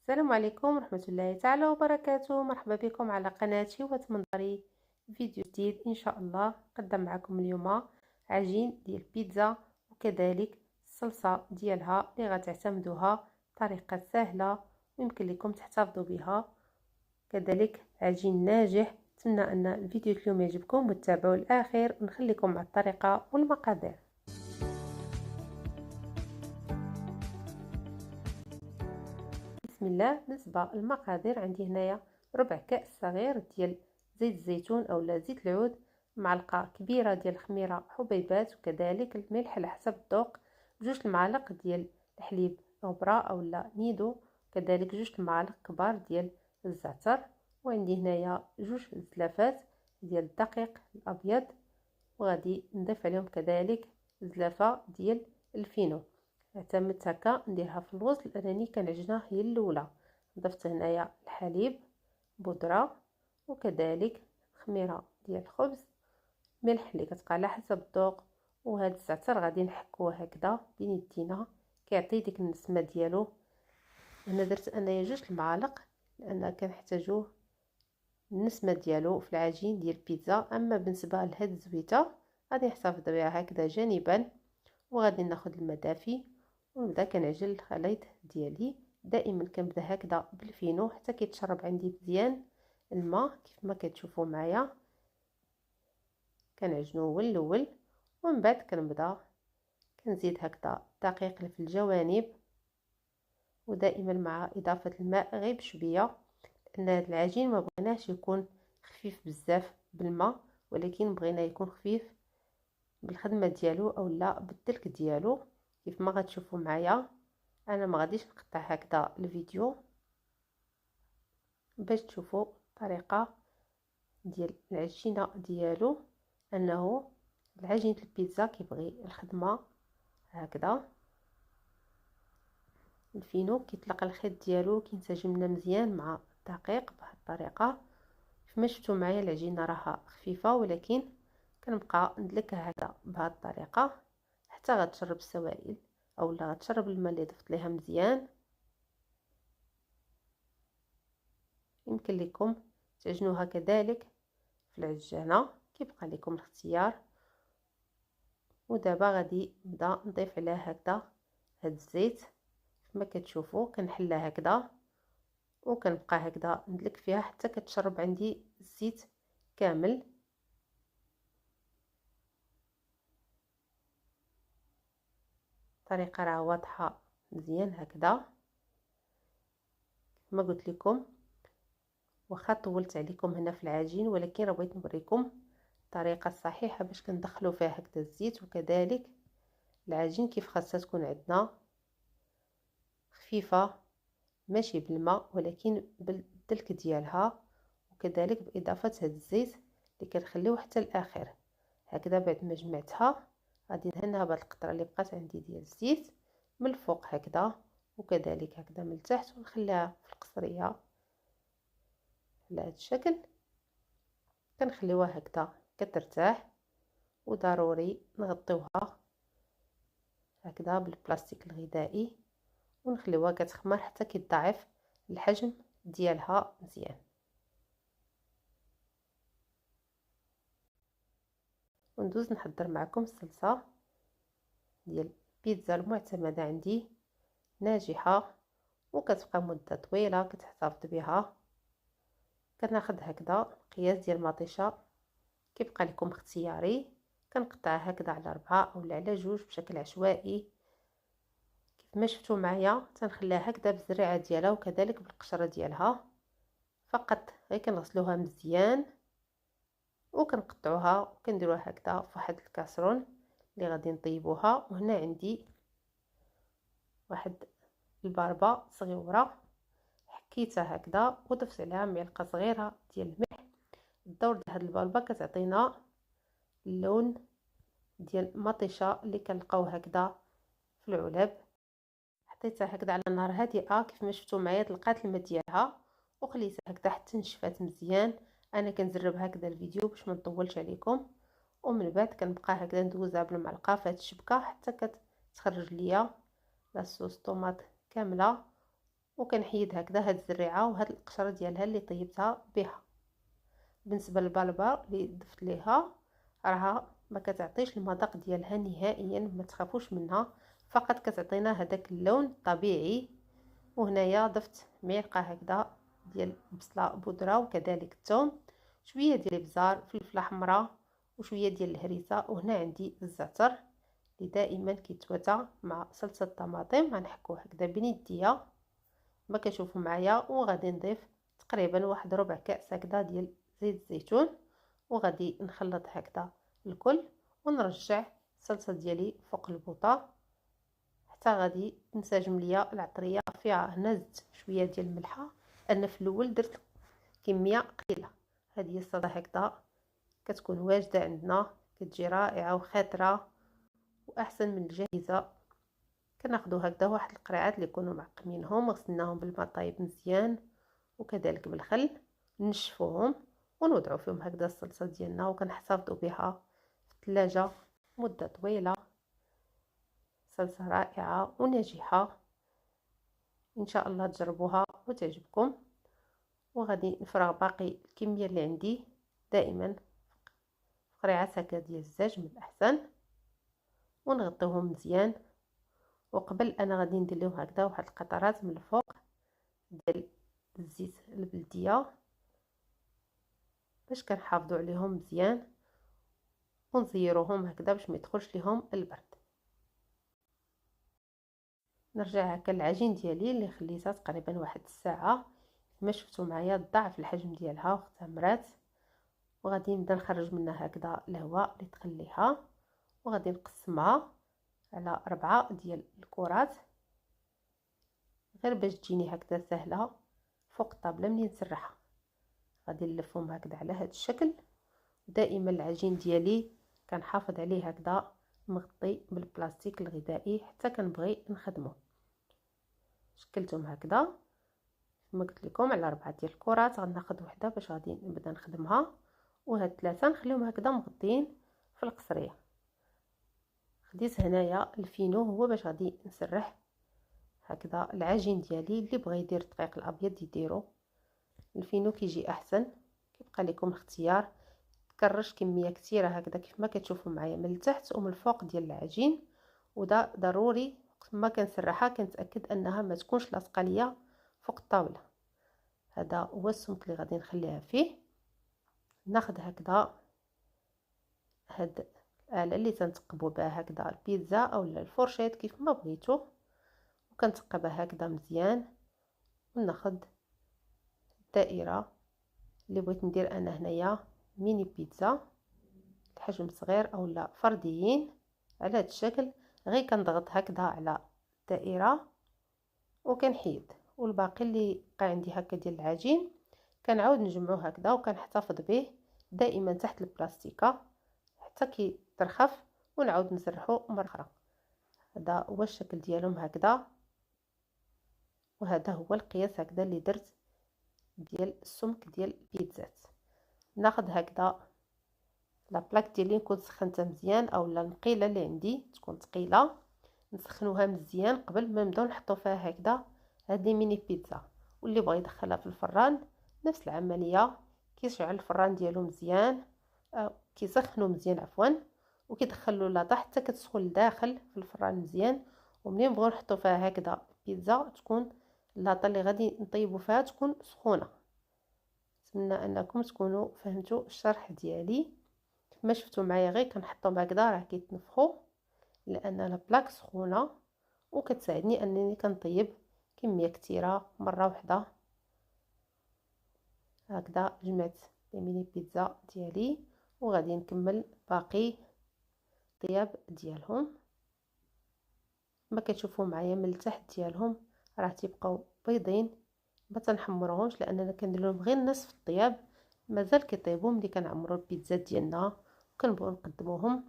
السلام عليكم ورحمة الله تعالى وبركاته. مرحبا بكم على قناتي وتمنظري فيديو جديد ان شاء الله. نقدم معكم اليوم عجين ديال بيتزا وكذلك الصلصة ديالها اللي غتعتمدوها طريقة سهلة ويمكن لكم تحتفظوا بها. كذلك عجين ناجح. نتمنى ان الفيديو اليوم يعجبكم وتتابعوا الاخير ونخليكم مع الطريقة والمقادير. بسم الله. بالنسبه للمقادير عندي هنايا ربع كاس صغير ديال زيت الزيتون اولا زيت العود، معلقه كبيره ديال الخميره حبيبات وكذلك الملح على حسب الذوق، جوج المعالق ديال الحليب غبره اولا نيدو، كذلك جوج المعالق كبار ديال الزعتر، وعندي هنايا جوج زلافات ديال الدقيق الابيض، وغادي نضيف عليهم كذلك زلافه ديال الفينو. اعتمدت هكا نديرها في الوسط لانني كنعجنها هي الاولى. ضفت هنايا الحليب بودره وكذلك خميره ديال الخبز، ملح اللي كتبقى على حسب الذوق، وهذا الزعتر غادي نحكوه هكذا بين يدينا كيعطي ديك النسمه ديالو. هنا درت انايا جوج المعالق لان كنحتاجوه النسمه ديالو في العجين ديال البيتزا. اما بالنسبه لهاد الزويته غادي نحتفظ بها هكذا جانبا، وغادي ناخذ الماء دافي ونبدا كنعجن الخليط ديالي. دائما كنبدا هكذا بالفينو حتى كيتشرب عندي مزيان الماء كيف ما كتشوفوا معايا. كنعجنو هو الاول ومن بعد كنبدا كنزيد هكذا الدقيق في الجوانب، ودائما مع اضافه الماء غير بشويه لان هذا العجين ما بغيناش يكون خفيف بزاف بالماء، ولكن بغينا يكون خفيف بالخدمه ديالو اولا بالدلك ديالو كيف ما غتشوفوا معايا. انا ما غاديش نقطع هكذا الفيديو باش تشوفوا الطريقه ديال العجينه ديالو، انه العجينه البيتزا كيبغي الخدمه هكذا. الفينو كيطلق الخيط ديالو كينسجم لنا مزيان مع الدقيق بهذه الطريقه. كما شفتوا معايا العجينه راها خفيفه، ولكن كنبقى ندلكها هكذا بهذه الطريقه حتى غتشرب السوائل اولا غتشرب الماء اللي ضفت ليها مزيان. يمكن لكم تعجنوها كذلك في العجانه، كيبقى لكم الاختيار. ودابا غادي نبدا نضيف عليها هكذا هاد الزيت كما كتشوفوا، كنحلها هكذا وكنبقى هكذا ندلك فيها حتى كتشرب عندي الزيت كامل. الطريقه راه واضحه مزيان هكذا كما قلت لكم. واخا طولت عليكم هنا في العجين، ولكن راه بغيت نوريكم الطريقه الصحيحه باش كندخلوا فيها هكذا الزيت. وكذلك العجين كيف خاصها تكون عندنا خفيفه ماشي بالماء ولكن بالدلك ديالها، وكذلك باضافه هذا الزيت اللي كنخليوه حتى الاخر. هكذا بعد ما جمعتها غادي ندهنها بهذه القطره اللي بقات عندي ديال الزيت من الفوق هكذا وكذلك هكذا من التحت، ونخليها في القصريه على هذا الشكل. كنخليوها هكذا كترتاح، وضروري نغطيوها هكذا بالبلاستيك الغذائي ونخليوها كتخمر حتى كيتضاعف الحجم ديالها مزيان. وندوز نحضر معكم الصلصه ديال البيتزا المعتمده عندي، ناجحه وكتبقى مده طويله كتحتفظ بها. كناخذ هكذا قياس ديال مطيشه كيبقى لكم اختياري، كنقطع هكذا على 4 اولا على 2 بشكل عشوائي كيف ما شفتوا معايا. تنخليها هكذا بالزريعه ديالها وكذلك بالقشره ديالها، فقط غير كنغسلوها مزيان وكنقطعوها وكنديروها هكذا في واحد الكاسرون اللي غادي نطيبوها. وهنا عندي واحد الباربه صغيره حكيتها هكذا وضفت عليها معلقه صغيره ديال الملح. الدور ديال هاد الباربه كتعطينا اللون ديال المطيشه اللي كنلقاو هكذا في العلب. حطيتها هكذا على نار هادئه كيف ما شفتوا معايا، طلقات الماء ديالها وخليتها هكذا حتى نشفات مزيان. انا كنجرب هكذا الفيديو باش ما نطولش عليكم، ومن بعد كنبقى هكذا ندوزها بالمعلقه في هاد الشبكه حتى كتخرج ليا لاصوص طوماط كامله. وكنحيد هكذا هاد الزريعه وهاد القشره ديالها اللي طيبتها بها. بالنسبه للبالبه اللي ضفت ليها، راها ما كتعطيش المذاق ديالها نهائيا، ما تخافوش منها، فقط كتعطينا هذاك اللون الطبيعي. وهنايا ضفت معلقه هكذا ديال البصله بودره، وكذلك الثوم، شويه ديال الابزار، فلفله حمراء، وشويه ديال الهريسه. وهنا عندي الزعتر اللي دائما كيتواتى مع صلصه الطماطم. غنحكو هكذا بنديه ما كتشوفوا معايا. وغادي نضيف تقريبا واحد ربع كاس هكذا ديال زيت الزيتون، وغادي نخلط هكذا الكل، ونرجع الصلصه ديالي فوق البوطه حتى غادي تنسجم ليا العطريه. فيها هنا زدت شويه ديال الملحه، انا في الاول درت كميه قليله. هذه الصلصه هكذا كتكون واجده عندنا، كتجي رائعه وخاطره واحسن من الجاهزه. كناخذوا هكذا واحد القرعات اللي يكونوا معقمينهم، غسلناهم بالماء طايب مزيان وكذلك بالخل، نشفوهم ونوضعوا فيهم هكذا الصلصه ديالنا، وكنحتفظوا بها في الثلاجه مده طويله. صلصه رائعه وناجحه، ان شاء الله تجربوها وتعجبكم. وغادي نفرغ باقي الكميه اللي عندي دائما في قرعات هكا ديال الزاج من الاحسن، ونغطيوهم مزيان. وقبل انا غادي ندير لهم هكذا واحد القطرات من الفوق ديال الزيت البلديه باش كنحافظوا عليهم مزيان، ونزيروهم هكذا باش ما يدخلش ليهم البرد. نرجع هكا العجين ديالي اللي خليتها تقريبا واحد الساعه، كما شفتوا معايا ضاعف الحجم ديالها واختمرات. وغادي نبدا نخرج منها هكذا الهواء اللي دخل ليها، وغادي نقسمها على 4 ديال الكرات، غير باش تجيني هكذا سهله فوق الطابله ملي نسرحها. غادي نلفهم هكذا على هذا الشكل. دائما العجين ديالي كنحافظ عليه هكذا مغطي بالبلاستيك الغذائي حتى كنبغي نخدمه. شكلتهم هكذا كما قلت لكم على 4 ديال الكرات. غناخذ وحده باش غادي نبدا نخدمها، وهاد 3 نخليهم هكذا مغطيين في القصريه. خديت هنايا الفينو هو باش غادي نسرح هكذا العجين ديالي. اللي بغى يدير الدقيق الابيض يديرو، الفينو كيجي احسن. كيبقى لكم الاختيار. كرش كميه كثيره هكذا كيف ما كتشوفوا معايا من التحت ومن الفوق ديال العجين. وده ضروري وقت ما كنسرحها كنتاكد انها ما تكونش لاصقه ليا فوق الطاوله. هذا هو السمك اللي غادي نخليها فيه. ناخذ هكذا هاد الاله اللي تنتقبوا بها هكذا البيتزا او الفورشيت كيف ما بغيتو، وكنتقبها هكذا مزيان. وناخذ الدائره اللي بغيت ندير انا هنايا ميني بيتزا الحجم صغير او لا فرديين على هذا الشكل. غير كنضغط هكذا على الدائره وكنحيد، والباقي اللي بقى عندي هكا ديال العجين كنعاود نجمعو هكذا وكنحتفظ به دائما تحت البلاستيكه حتى كي ترخف، ونعاود نسرحو مره اخرى. هذا هو الشكل ديالهم هكذا، وهذا هو القياس هكذا اللي درت ديال السمك ديال البيتزات. ناخذ هكذا لا بلاك ديالي نكون سخنتها مزيان، اولا المقيله اللي عندي تكون ثقيله نسخنوها مزيان قبل ما نبداو نحطو فيها هكذا هذه ميني بيتزا. واللي بغى يدخلها في الفران نفس العمليه، كيشعل الفران ديالو مزيان، كيسخنو مزيان عفوا، وكيدخلوا لاطه حتى كتسخن لداخل في الفران مزيان. ومنين نبغيو نحطو فيها هكذا البيتزا تكون اللاطه اللي غادي نطيبوا فيها تكون سخونه. نتمنى انكم تكونوا فهمتوا الشرح ديالي. كما شفتوا معايا غير كنحطهم هكذا راه كيتنفخوا لان البلاك سخونه، وكتساعدني انني كنطيب كميه كثيره مره واحده. هكذا جمعت الميني بيتزا ديالي، وغادي نكمل باقي الطياب ديالهم. ما كتشوفوا معايا من التحت ديالهم راه تيبقاو بيضين، ما تنحمروهمش لاننا كندير لهم غير نصف الطياب، مازال كيطيبوا ملي كنعمروا البيتزا ديالنا وكنبغيو نقدموهم.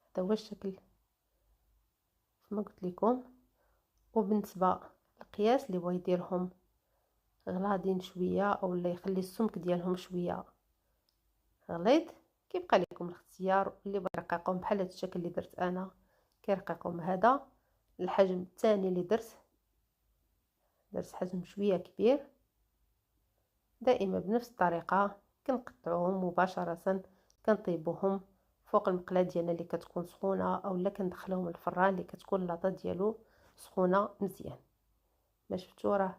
هذا هو الشكل كما قلت لكم. وبالنسبه للقياس اللي بغى يديرهم غلاضين شويه اولا يخلي السمك ديالهم شويه غليظ، كيبقى لكم الاختيار. اللي بغى يرققهم بحال هذا الشكل اللي درت انا كيرققهم. هذا الحجم الثاني اللي درت درت حجم شويه كبير. دائما بنفس الطريقه كنقطعوهم مباشره، كنطيبوهم فوق المقله ديالنا اللي كتكون سخونه، اولا كندخلوهم الفران اللي كتكون لاطه ديالو سخونه مزيان. ما شفتوا راه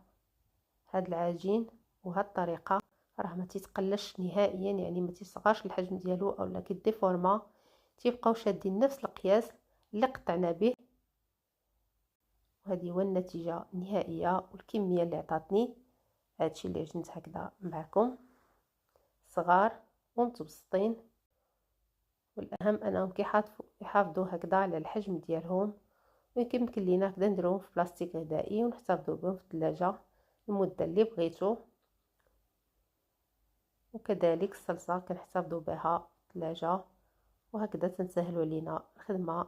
هاد العجين وهاد الطريقه راه ما تيتقلش نهائيا، يعني ما تيصغرش الحجم ديالو اولا كيديفورما، تيبقاو شادين نفس القياس اللي قطعنا به. وهذه هو النتيجه النهائيه والكميه اللي عطاتني. هادشي اللي عجنت هكذا معكم صغار ومتوسطين، والاهم انهم يحافظوا هكذا على الحجم ديالهم، ويمكن لينا هكذا نديروهم في بلاستيك غذائي ونحتفظوا بهم في الثلاجه المده اللي بغيتو. وكذلك الصلصه كنحتفظوا بها في الثلاجه، وهكذا تنسهلوا علينا الخدمه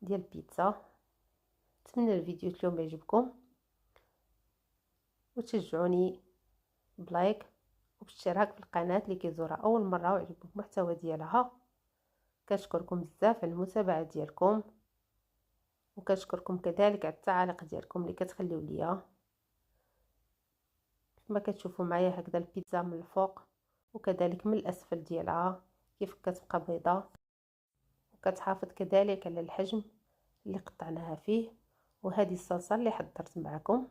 ديال البيتزا. نتمنى الفيديو اليوم يعجبكم، وتشجعوني بلايك وباشتراك في القناه اللي كيزورها اول مره ويعجبكم المحتوى ديالها. كنشكركم بزاف على المتابعه ديالكم، وكنشكركم كذلك على التعاليق ديالكم اللي كتخليو ليا. كما كتشوفوا معايا هكذا البيتزا من الفوق وكذلك من الاسفل ديالها كيف كتبقى بيضه، وكتحافظ كذلك على الحجم اللي قطعناها فيه. وهذه الصلصه اللي حضرت معكم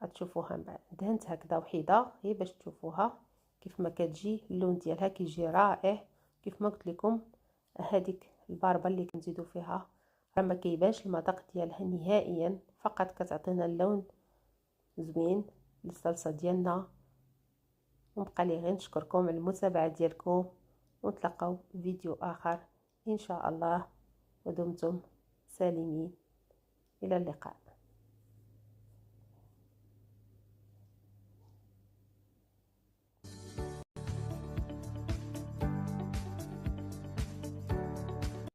غتشوفوها من بعد دهنت هكذا وحيده غير باش تشوفوها كيف ما كتجي. اللون ديالها كيجي رائع كيف ما قلت لكم. هذيك الباربه اللي كنزيدو فيها راه ما كيبانش المذاق ديالها نهائيا، فقط كتعطينا اللون زوين للصلصه ديالنا. ونبقى لي غير نشكركم على المتابعه ديالكم، ونتلاقاو في فيديو اخر ان شاء الله، ودمتم سالمين. الى اللقاء.